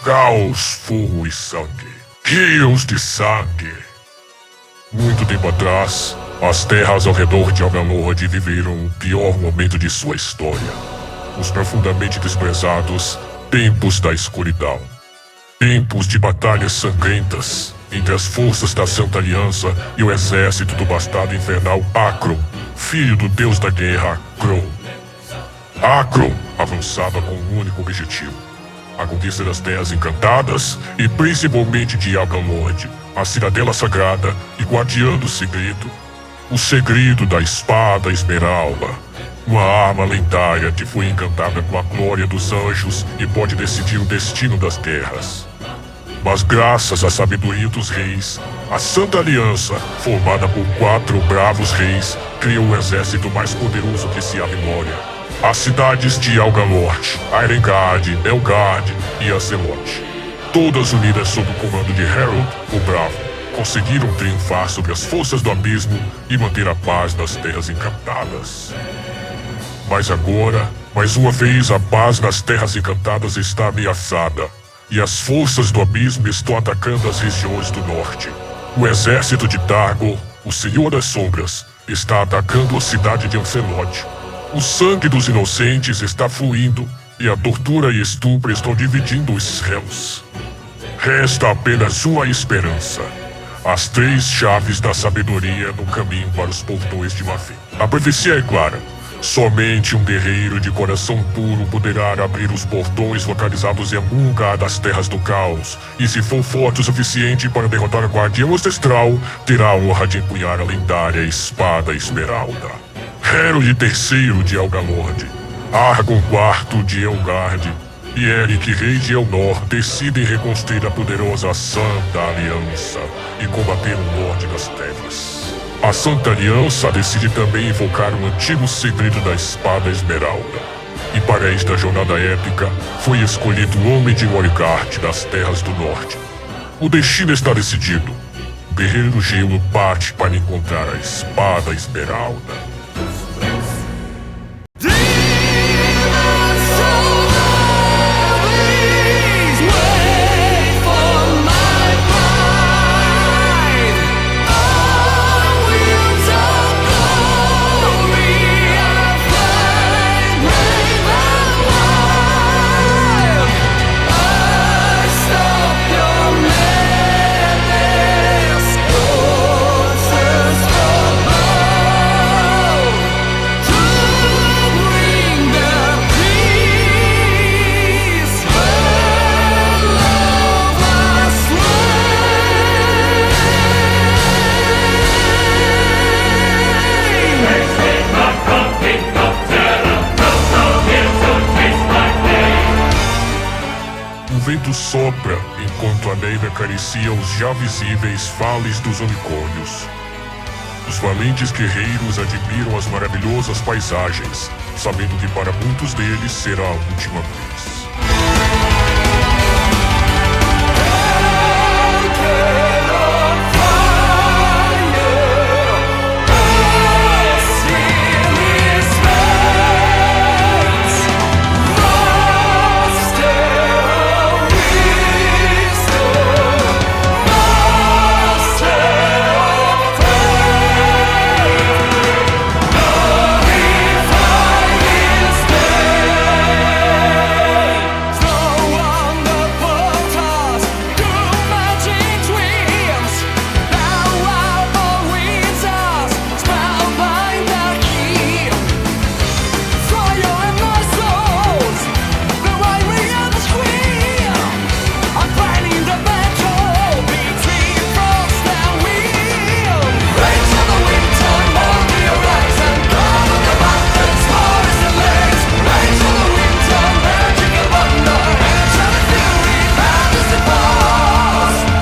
Caos, fogo e sangue. Rios de sangue. Muito tempo atrás, as terras ao redor de Algalord viveram o pior momento de sua história. Os profundamente desprezados tempos da escuridão. Tempos de batalhas sangrentas entre as forças da Santa Aliança e o exército do bastardo infernal Akron, filho do deus da guerra, Kron. Akron avançava com um único objetivo: a conquista das Terras Encantadas e principalmente de Algalord, a cidadela sagrada e guardiã do segredo, o segredo da Espada Esmeralda. Uma arma lendária que foi encantada com a glória dos anjos e pode decidir o destino das terras. Mas graças à sabedoria dos reis, a Santa Aliança, formada por 4 bravos reis, criou o exército mais poderoso que se há memória. As cidades de Algalord, Aerengard, Elgard e Azeroth, todas unidas sob o comando de Harold, o Bravo, conseguiram triunfar sobre as forças do abismo e manter a paz nas Terras Encantadas. Mas agora, mais uma vez, a paz nas Terras Encantadas está ameaçada, e as forças do abismo estão atacando as regiões do norte. O exército de Targor, o Senhor das Sombras, está atacando a cidade de Ancelote. O sangue dos inocentes está fluindo, e a tortura e estupro estão dividindo os réus. Resta apenas uma esperança: as 3 chaves da sabedoria no caminho para os portões de Mafim. A profecia é clara: somente um guerreiro de coração puro poderá abrir os portões localizados em algum lugar das Terras do Caos, e se for forte o suficiente para derrotar a Guardiã Ancestral, terá a honra de empunhar a lendária Espada Esmeralda. Harold III de Algalord, Argon IV de Elgard e Eric, rei de Elnor, decidem reconstruir a poderosa Santa Aliança e combater o Lorde das Trevas. A Santa Aliança decide também invocar o antigo segredo da Espada Esmeralda. E para esta jornada épica, foi escolhido o Homem de Morgard das Terras do Norte. O destino está decidido. O Guerreiro do Gelo parte para encontrar a Espada Esmeralda. O vento sopra enquanto a neve acaricia os já visíveis vales dos unicórnios. Os valentes guerreiros admiram as maravilhosas paisagens, sabendo que para muitos deles será a última vez.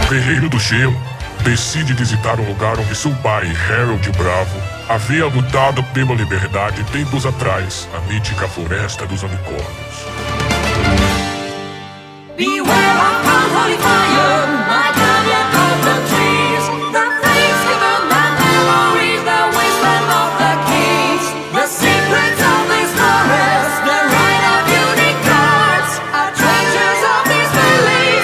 O Guerreiro do Gelo decide visitar um lugar onde seu pai, Harold o Bravo, havia lutado pela liberdade tempos atrás, a mítica Floresta dos Unicórnios. Beware of unholy fire, my caveat of the trees, the flames given the memories, the wisdom of the kings, the secrets of this forest, the right of unique cards, are treasures of this valley.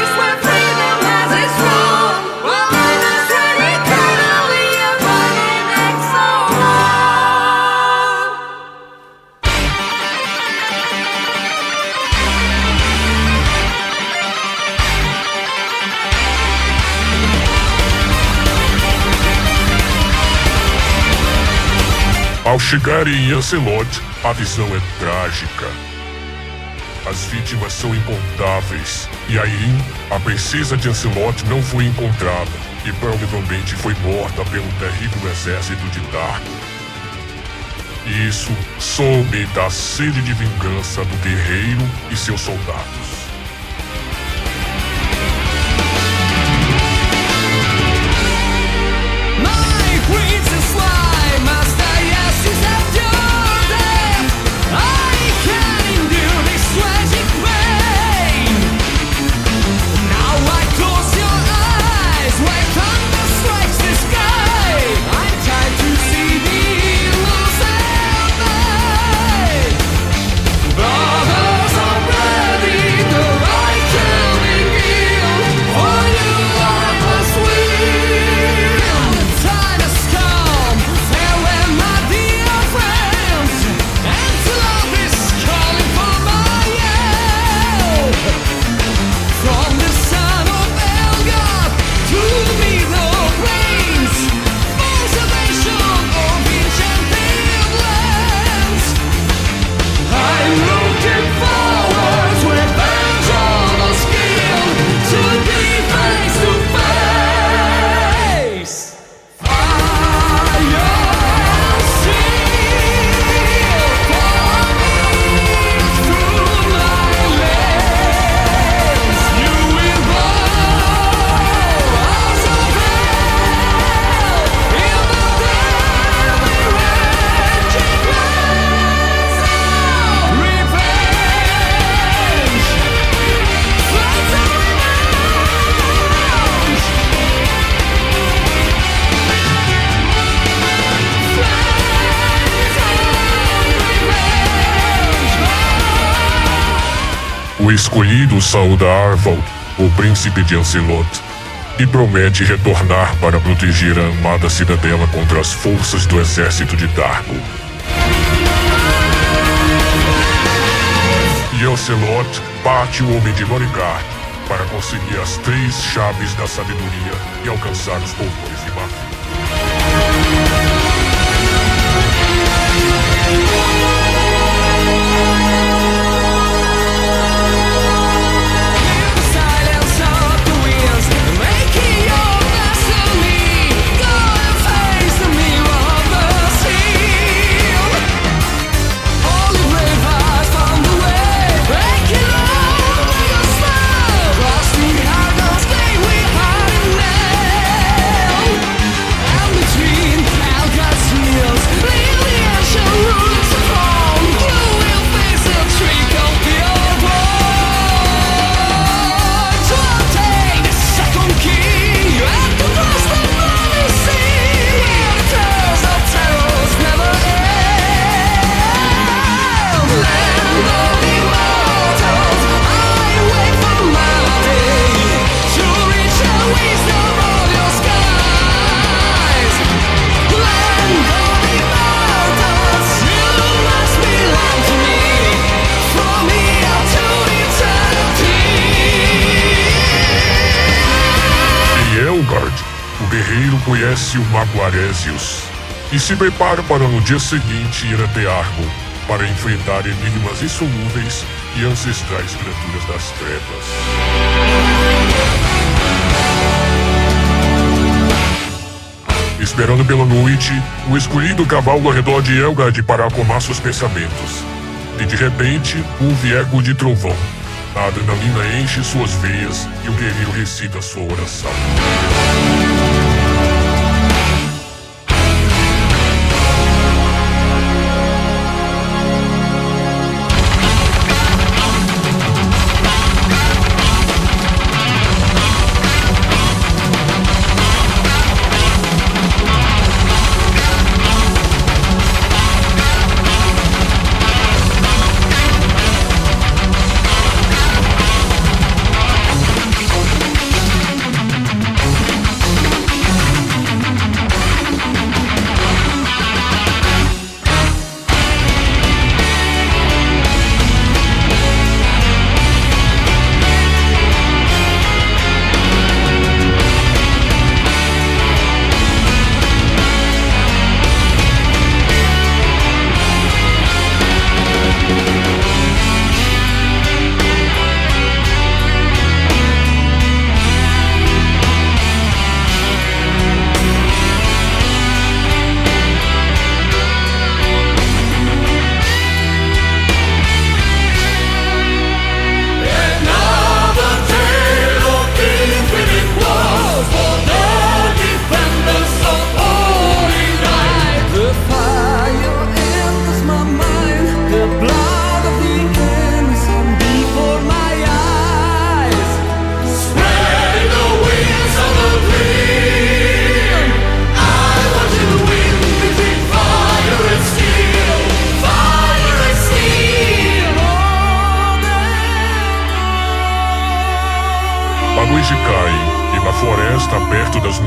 Ao chegarem em Ancelot, a visão é trágica. As vítimas são incontáveis, e Airin, a princesa de Ancelot, não foi encontrada e provavelmente foi morta pelo terrível exército de Darko. E isso só aumenta a sede de vingança do guerreiro e seus soldados. My princess fly, master, yes, she's at your death. I can endure this tragic pain. Now I close your eyes, where thunder strikes the sky. I'm tired to see the innocent die. Brothers are ready, the right can be healed. For you I must win. The time has come, farewell my dear friends. And love is calling for my help. From the son of Elgard to Middle Plains, for salvation of enchanted lands. I'm looking forward to revenge on our skill, to be face to face. Fire steel pouring through my veins. You will burn as a veil in the deadly raging blaze of revenge. Flames of revenge. O escolhido saúda Arval, o príncipe de Ancelot, e promete retornar para proteger a amada cidadela contra as forças do exército de Darko. E Ancelot parte o Homem de Morigard para conseguir as 3 chaves da sabedoria e alcançar os portões de Mafia. Silence of the winds, making your destiny. Go and face the mirror of the steel. Only brave hearts found the way, breaking all like a spell. Rusting arrows, stay with heart and nail. And between Elgard's heels, Lily and Sharon's throne, you will face the trick of the old world. To obtain the second key, you have to cross the bloody sea, where the tales of terrors never end. Land of immortals, I wait for my day to reach the wisdom of your skies. Land of immortals, you must belong to me, from here to eternity. E Elgard, o guerreiro, conhece o mago Aresius e se prepara para no dia seguinte ir até Argon para enfrentar enigmas insolúveis e ancestrais criaturas das trevas. Esperando pela noite, o escolhido cavalga ao redor de Elgard para acalmar seus pensamentos. E de repente, ouve eco de trovão. A adrenalina enche suas veias e o guerreiro recita sua oração.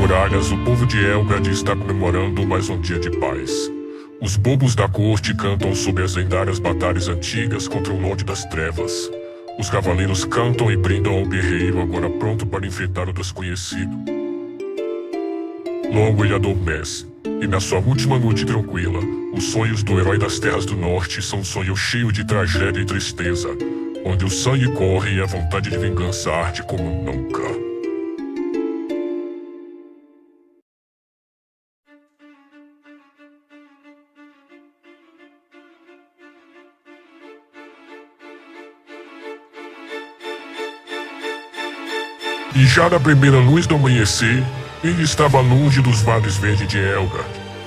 muralhas, o povo de Elgad está comemorando mais um dia de paz. Os bobos da corte cantam sobre as lendárias batalhas antigas contra o Lorde das Trevas. Os cavaleiros cantam e brindam ao guerreiro agora pronto para enfrentar o desconhecido. Logo ele adormece, e na sua última noite tranquila, os sonhos do herói das Terras do Norte são um sonho cheio de tragédia e tristeza, onde o sangue corre e a vontade de vingança arde como nunca. E já na primeira luz do amanhecer, ele estava longe dos vales verdes de Elgad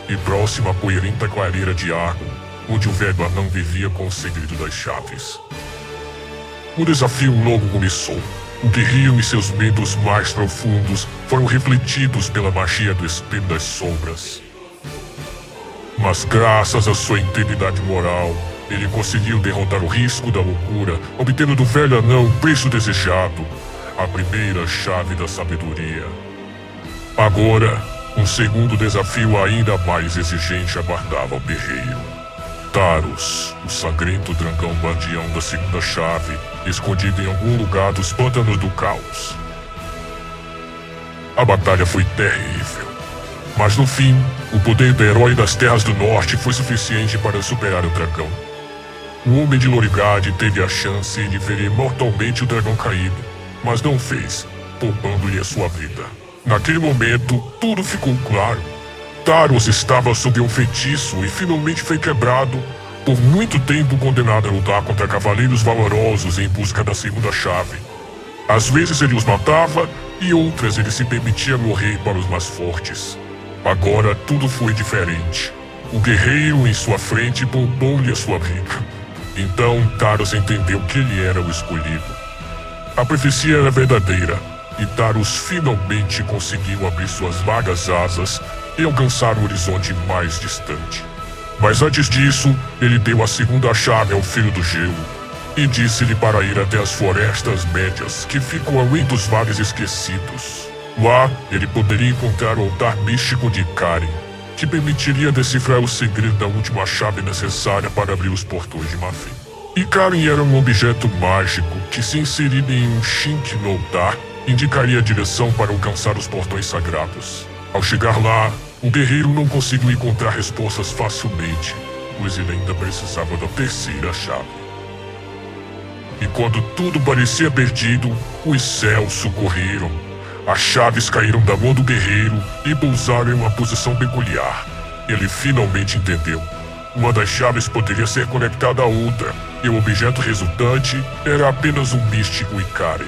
e próximo à poeirenta clareira de Argon, onde o velho anão vivia com o segredo das chaves. O desafio logo começou. O guerreiro e seus medos mais profundos foram refletidos pela magia do Espelho das Sombras. Mas graças à sua integridade moral, ele conseguiu derrotar o risco da loucura, obtendo do velho anão o preço desejado, a primeira chave da sabedoria. Agora, um segundo desafio ainda mais exigente aguardava o guerreiro. Taros, o sangrento dragão guardião da segunda chave, escondido em algum lugar dos pântanos do caos. A batalha foi terrível, mas no fim, o poder do herói das Terras do Norte foi suficiente para superar o dragão. O homem de Lorigard teve a chance de ferir mortalmente o dragão caído, mas não fez, poupando-lhe a sua vida. Naquele momento, tudo ficou claro. Taros estava sob um feitiço e finalmente foi quebrado, por muito tempo condenado a lutar contra cavaleiros valorosos em busca da segunda chave. Às vezes ele os matava e outras ele se permitia morrer para os mais fortes. Agora tudo foi diferente. O guerreiro em sua frente poupou-lhe a sua vida. Então Taros entendeu que ele era o escolhido. A profecia era verdadeira, e Taros finalmente conseguiu abrir suas vagas asas e alcançar o horizonte mais distante. Mas antes disso, ele deu a segunda chave ao Filho do Gelo e disse-lhe para ir até as Florestas Médias, que ficam além dos vales esquecidos. Lá, ele poderia encontrar o altar místico de Ikari, que permitiria decifrar o segredo da última chave necessária para abrir os portões de Mafim. Ikari era um objeto mágico que, se inserido em um chink no altar, indicaria a direção para alcançar os portões sagrados. Ao chegar lá, o guerreiro não conseguiu encontrar respostas facilmente, pois ele ainda precisava da terceira chave. E quando tudo parecia perdido, os céus socorreram. As chaves caíram da mão do guerreiro e pousaram em uma posição peculiar. Ele finalmente entendeu. Uma das chaves poderia ser conectada à outra, e o objeto resultante era apenas um místico Ikari.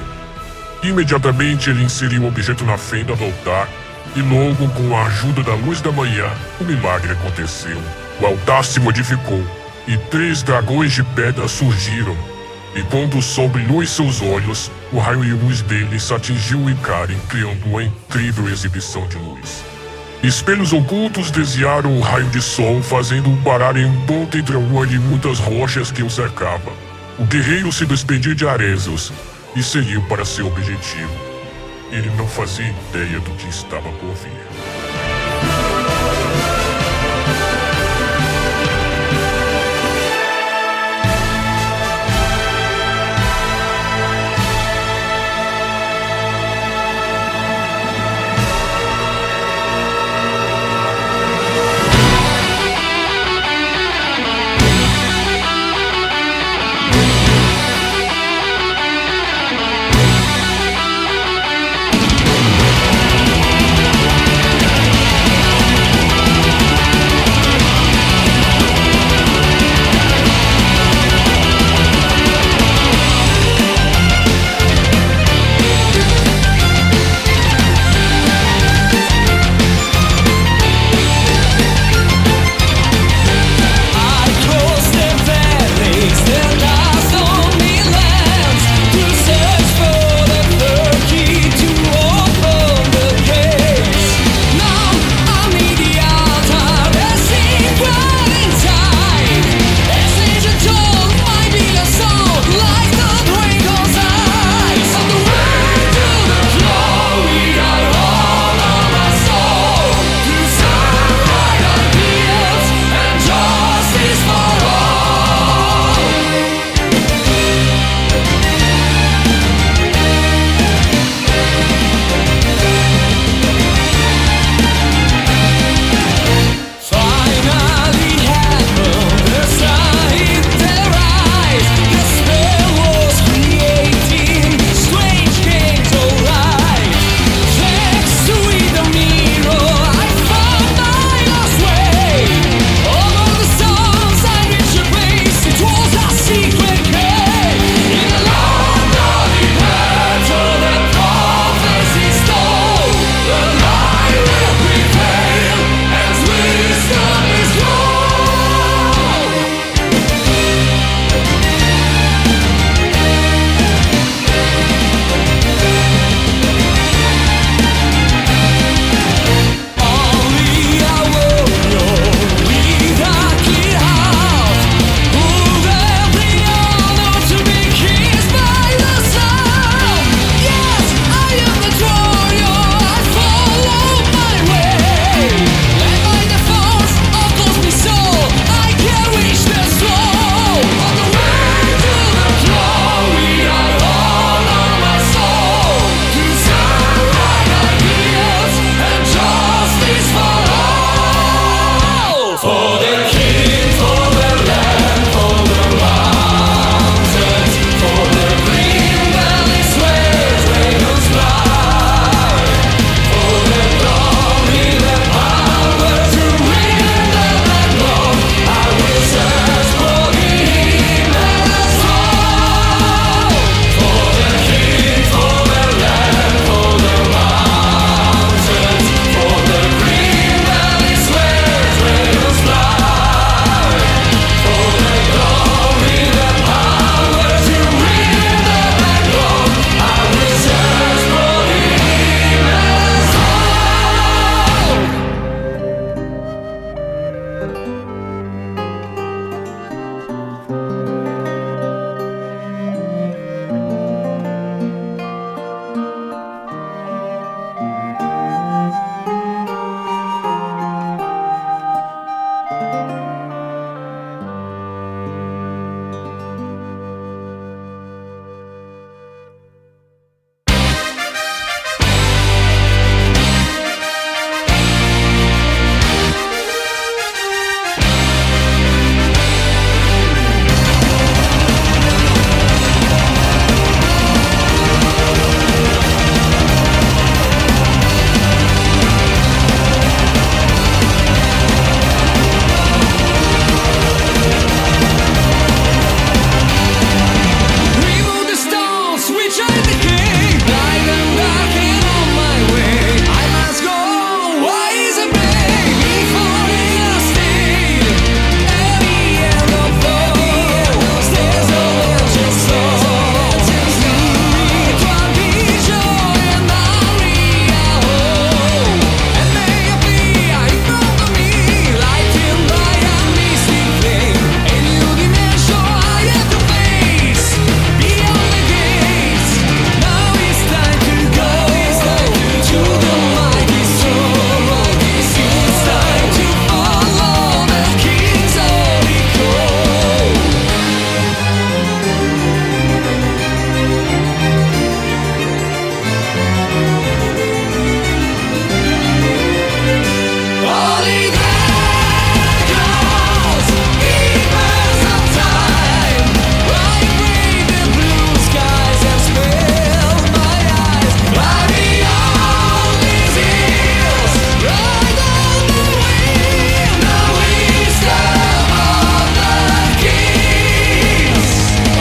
Imediatamente ele inseriu o objeto na fenda do altar, e logo, com a ajuda da luz da manhã, o milagre aconteceu. O altar se modificou, e 3 dragões de pedra surgiram. E quando o sol brilhou em seus olhos, o raio de luz deles atingiu o Ikari, criando uma incrível exibição de luz. Espelhos ocultos desviaram o raio de sol, fazendo-o parar em um ponto entre uma de muitas rochas que o cercava. O guerreiro se despediu de Arezos e seguiu para seu objetivo. Ele não fazia ideia do que estava por vir. Only there goes keepers of time. I breathe the blue skies and spill my eyes. I beyond these hills, ride on the wind, the wisdom of the kings.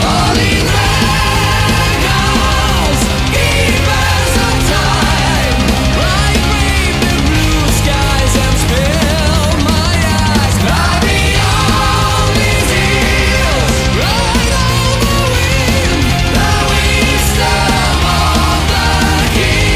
Only there goes keepers of time. I breathe the blue skies and spill my eyes. I beyond these hills, ride on the wind, the wisdom of the kings.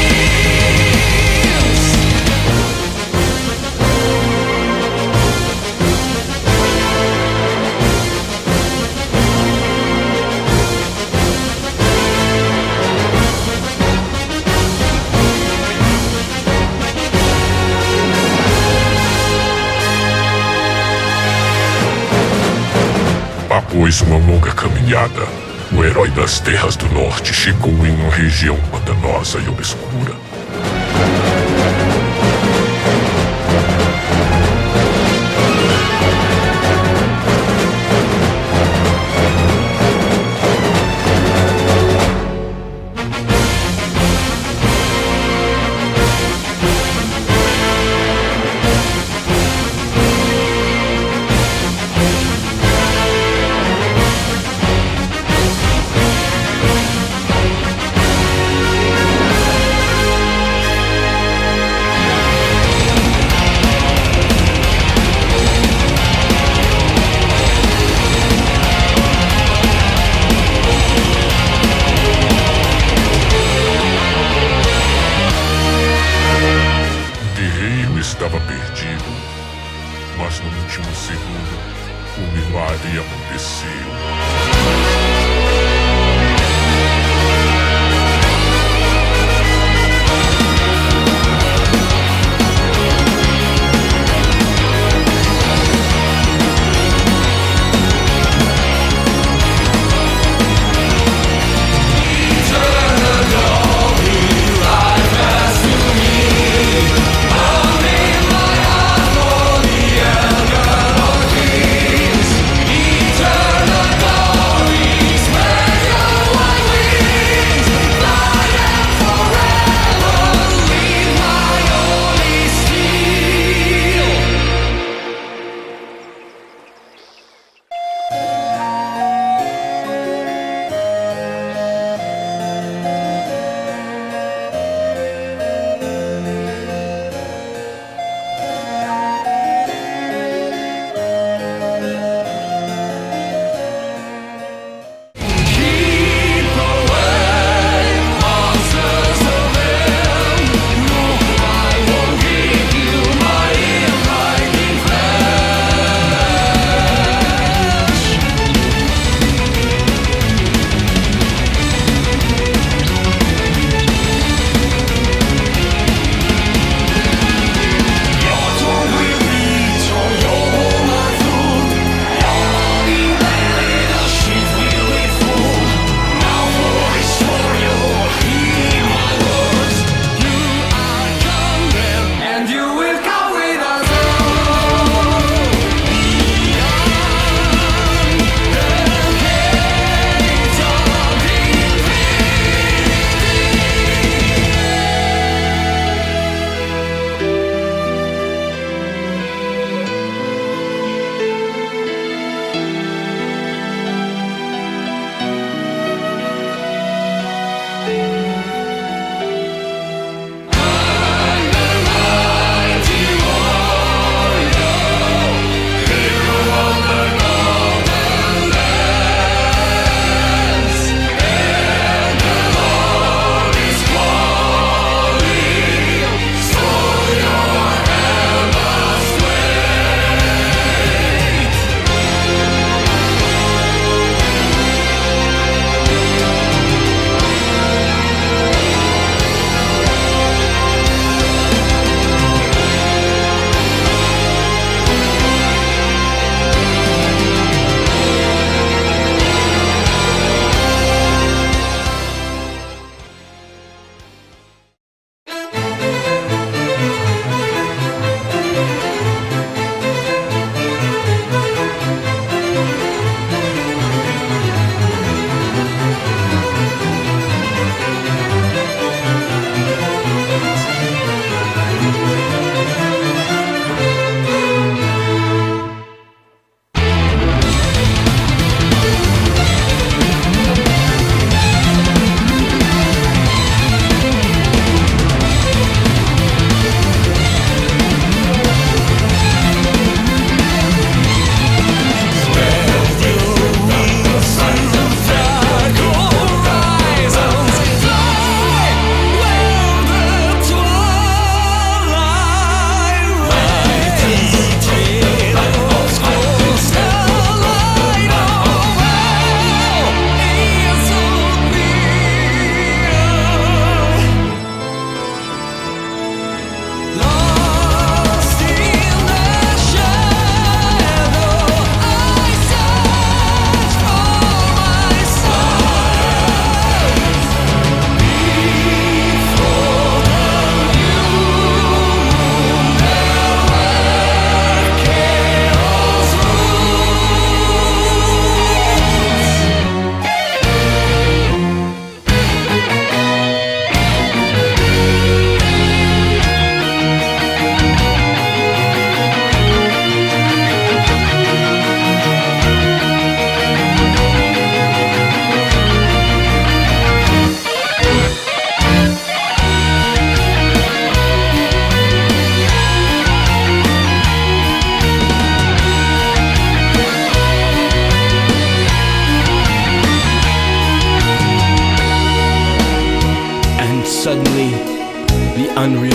Após uma longa caminhada, o herói das Terras do Norte chegou em uma região pantanosa e obscura. O guerreiro estava perdido, mas no último segundo, o milagre aconteceu. Eternal glory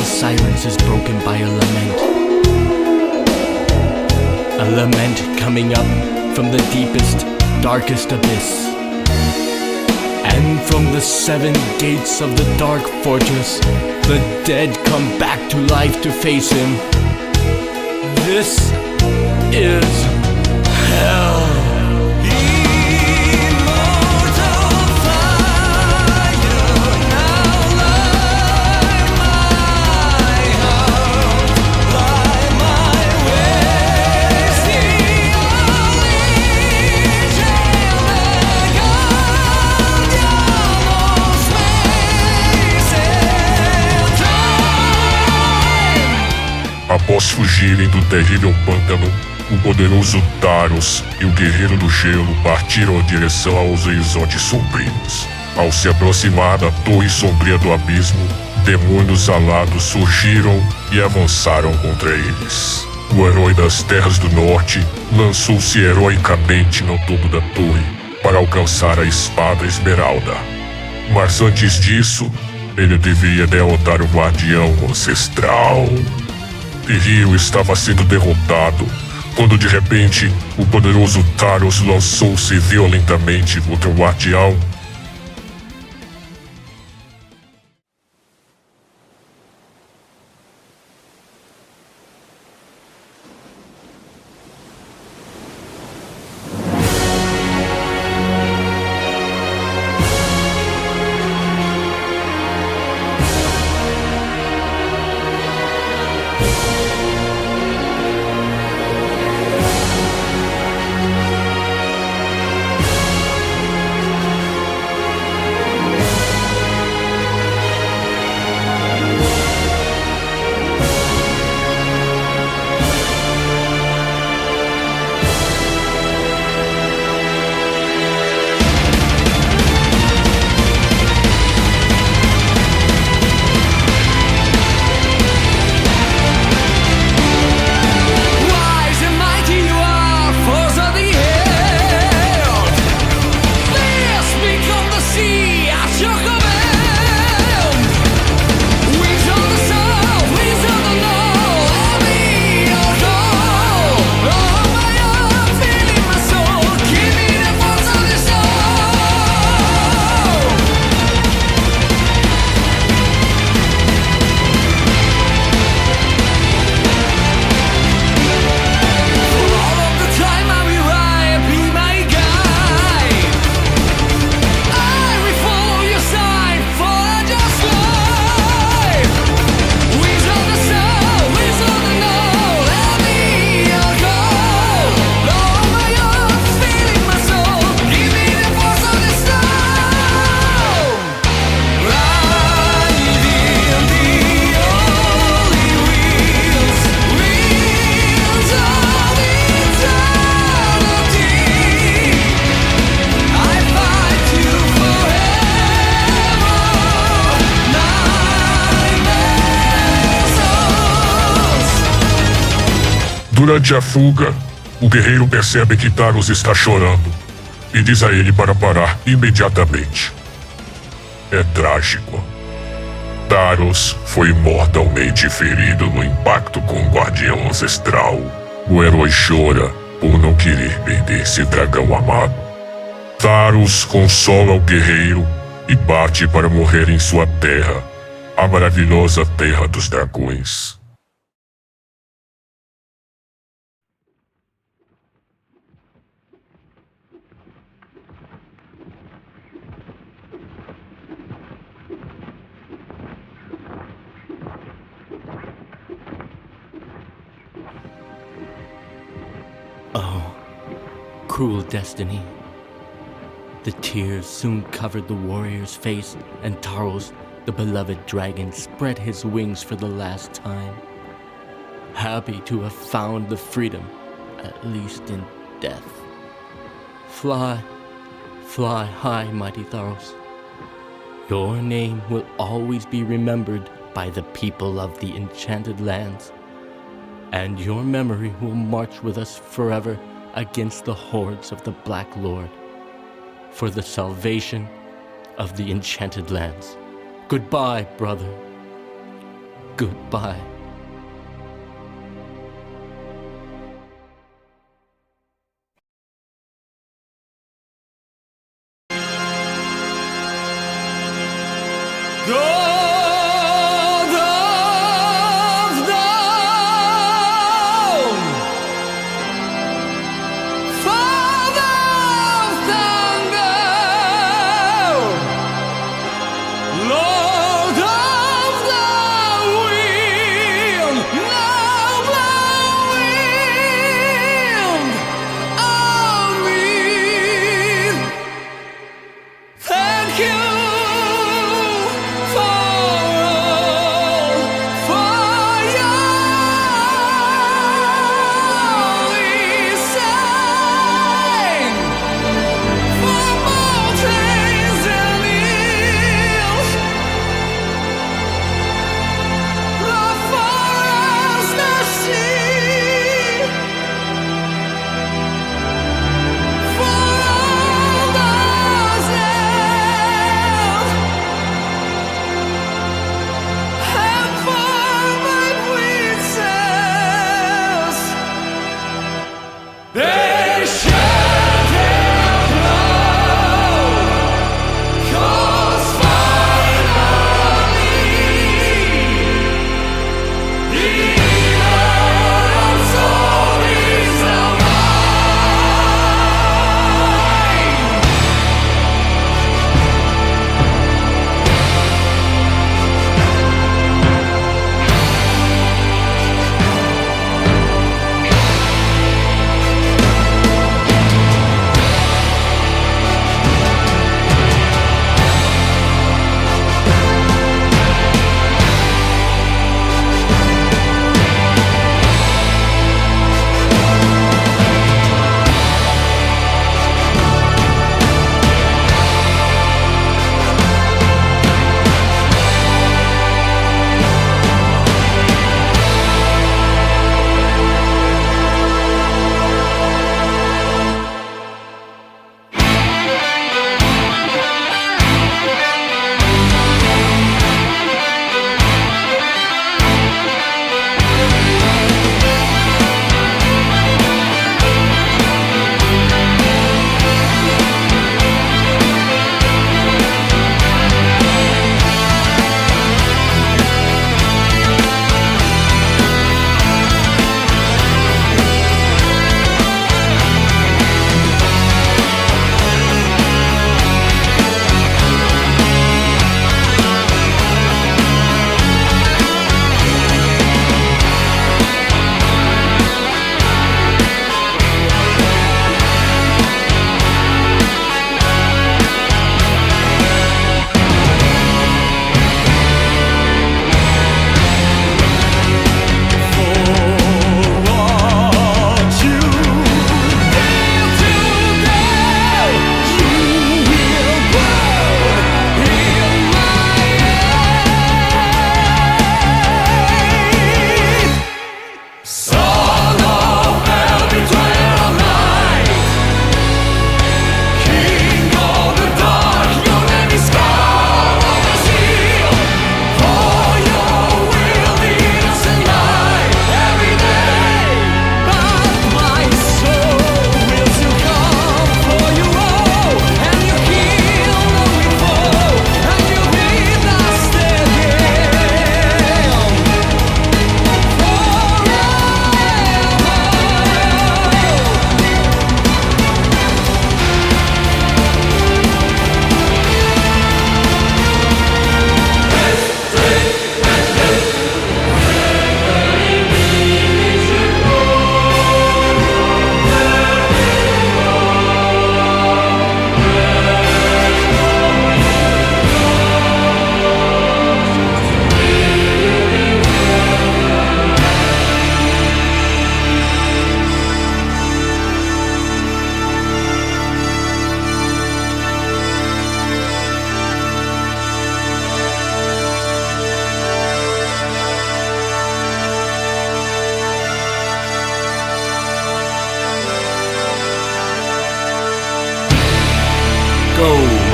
silence is broken by a lament. A lament coming up from the deepest, darkest abyss. And from the 7 gates of the dark fortress, the dead come back to life to face him. This is hell. Após fugirem do terrível pântano, o poderoso Taros e o Guerreiro do Gelo partiram em direção aos horizontes sombrios. Ao se aproximar da torre sombria do abismo, demônios alados surgiram e avançaram contra eles. O herói das Terras do Norte lançou-se heroicamente no topo da torre para alcançar a espada esmeralda. Mas antes disso, ele devia derrotar o guardião ancestral. Rio estava sendo derrotado, quando de repente o poderoso Taros lançou-se violentamente contra o guardião. Durante a fuga, o guerreiro percebe que Taros está chorando e diz a ele para parar imediatamente. É trágico. Taros foi mortalmente ferido no impacto com o guardião ancestral. O herói chora por não querer perder esse dragão amado. Taros consola o guerreiro e parte para morrer em sua terra, a maravilhosa Terra dos Dragões. Oh, cruel destiny. The tears soon covered the warrior's face, and Taros, the beloved dragon, spread his wings for the last time, happy to have found the freedom, at least in death. Fly, fly high, mighty Taros. Your name will always be remembered by the people of the Enchanted Lands, and your memory will march with us forever against the hordes of the Black Lord, for the salvation of the Enchanted Lands. Goodbye, brother. Goodbye. God of dawn, Father of thunder, Lord of the wind, noble wind of me. Thank you.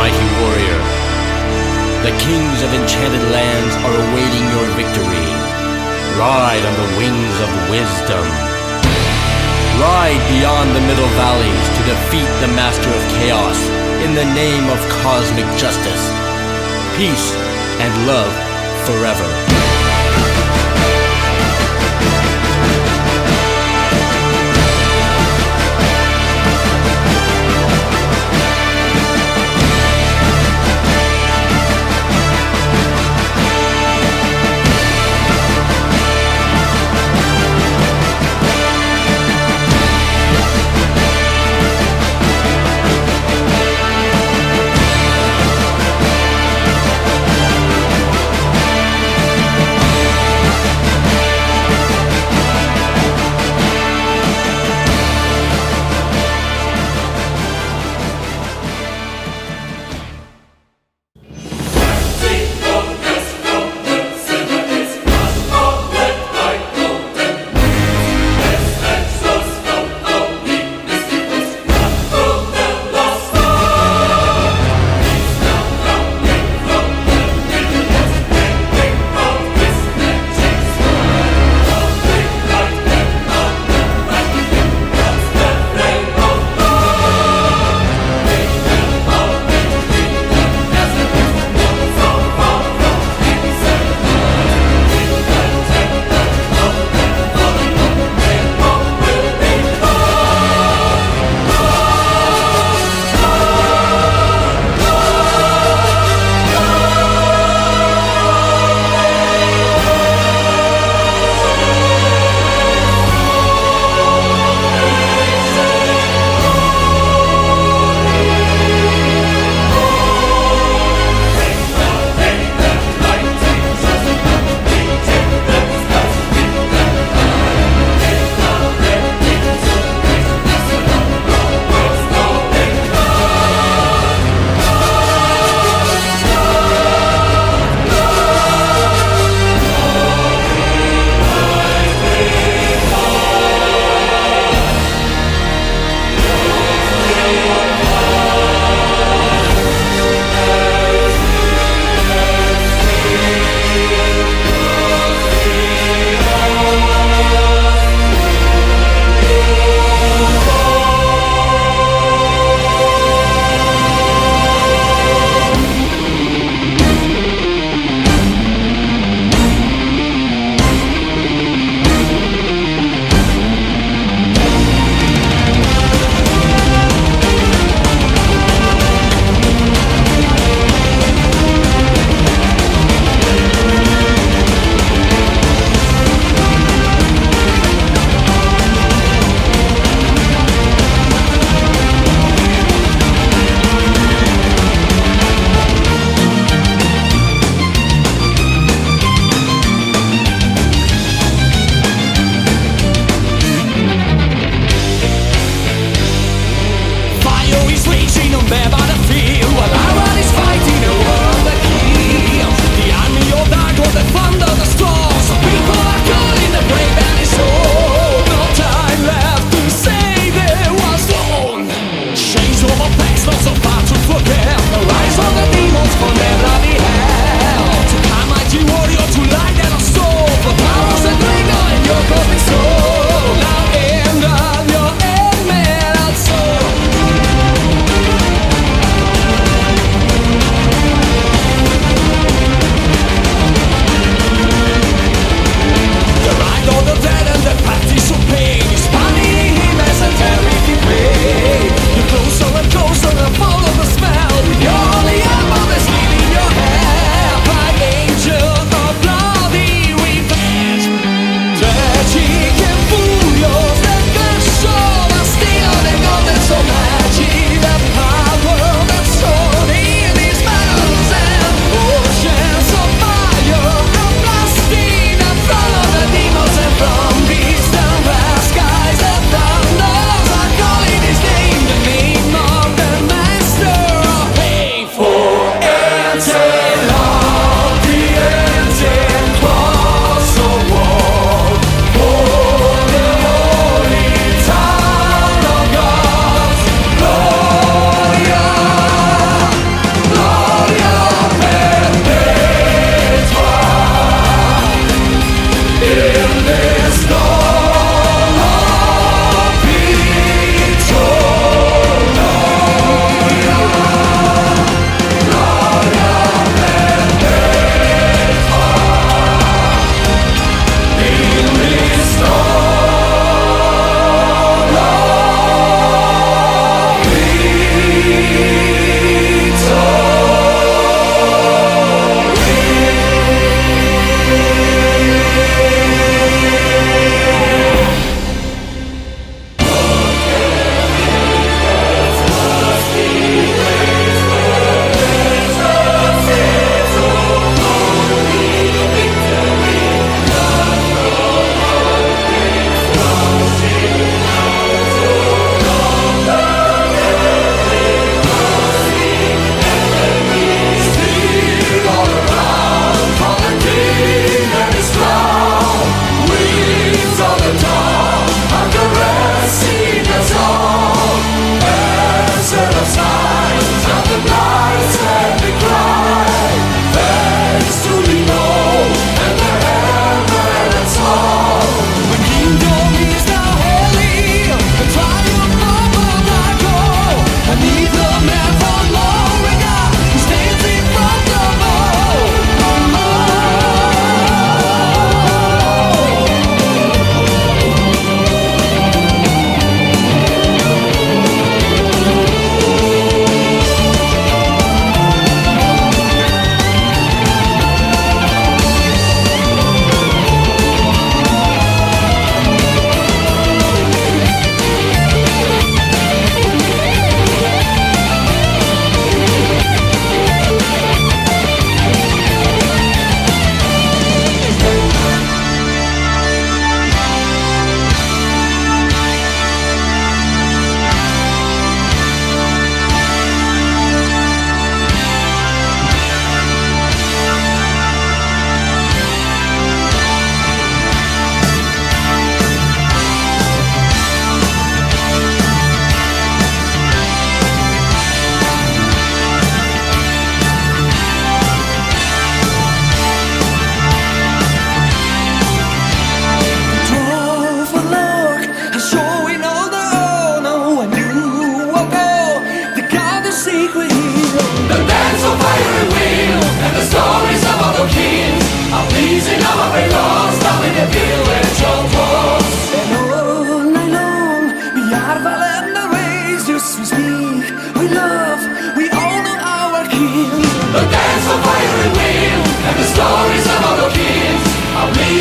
mighty warrior. The kings of enchanted lands are awaiting your victory. Ride on the wings of wisdom. Ride beyond the middle valleys to defeat the master of chaos in the name of cosmic justice. Peace and love forever.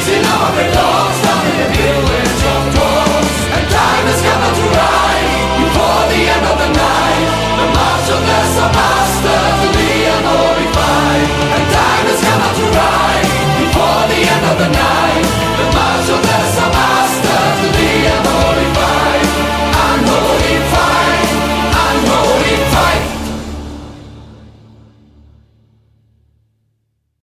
season of our lost